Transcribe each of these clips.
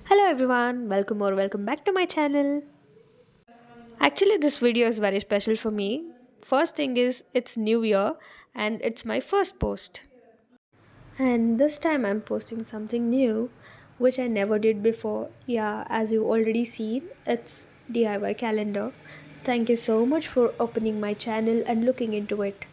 Hello everyone, welcome or welcome back to my channel. Actually, this video is very special for me. First thing is it's New Year and it's my first post. And this time I'm posting something new which I never did before. Yeah, as you already seen, it's DIY calendar. Thank you so much for opening my channel and looking into it.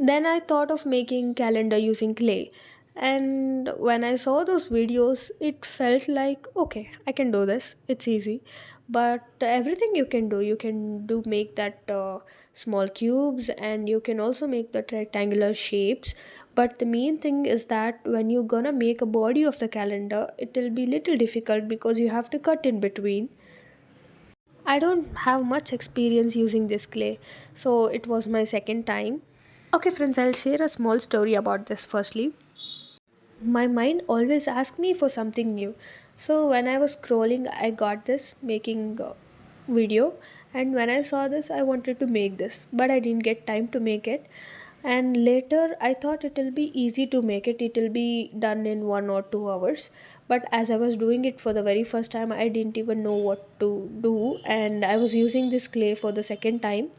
Then I thought of making calendar using clay. And when I saw those videos, it felt like okay, I can do this. It's easy. But everything you can do make that small cubes, and you can also make that rectangular shapes. But the main thing is that when you're gonna make a body of the calendar, it will be little difficult because you have to cut in between. I don't have much experience using this clay, so it was my second time. Okay, friends, I'll share a small story about this firstly. My mind always asks me for something new. So when I was scrolling, I got this making video, and when I saw this, I wanted to make this, but I didn't get time to make it. And later, I thought it will be easy to make it. It will be done in 1 or 2 hours. But as I was doing it for the very first time, I didn't even know what to do, and I was using this clay for the second time.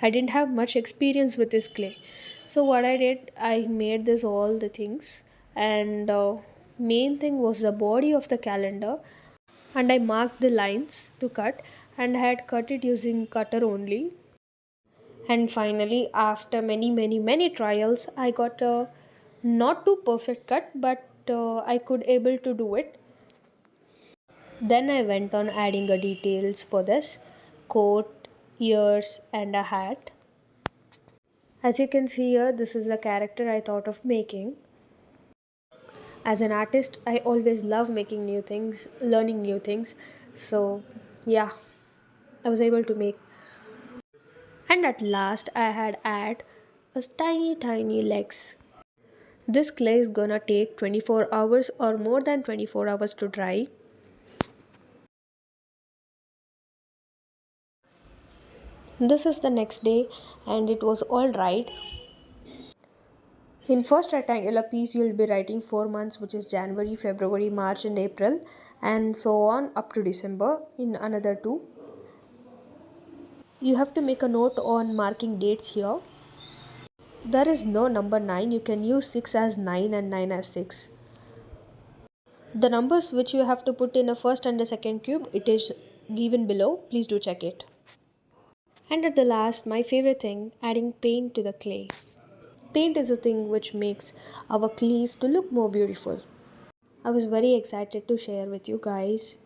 I didn't have much experience with this clay. So what I did, I made this all the things, and main thing was the body of the calendar, and I marked the lines to cut, and I had cut it using cutter only. And finally, after many trials, I got a not too perfect cut, but I could able to do it. Then I went on adding the details for this coat, ears, and a hat. As you can see here, this is the character I thought of making. As an artist, I always love making new things, learning new things. So, yeah, I was able to make. And at last, I had add a tiny legs. This clay is gonna take 24 hours or more than 24 hours to dry. This is the next day, and it was all right. In first rectangular piece, you'll be writing 4 months, which is January, February, March, and April, and so on up to December. In another two, you have to make a note on marking dates here. There is no number 9. You can use 6 as 9 and 9 as 6. The numbers which you have to put in a first and a second cube, it is given below. Please do check it. And at the last, my favorite thing, adding paint to the clay. Paint is a thing which makes our clays to look more beautiful. I was very excited to share with you guys.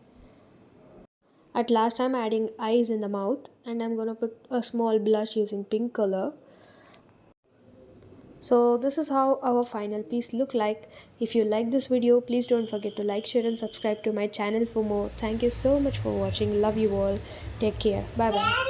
At last, I'm adding eyes in the mouth, and I'm gonna put a small blush using pink color. So this is how our final piece look like. If you like this video, please don't forget to like, share and subscribe to my channel for more. Thank you so much for watching. Love you all. Take care. Bye bye.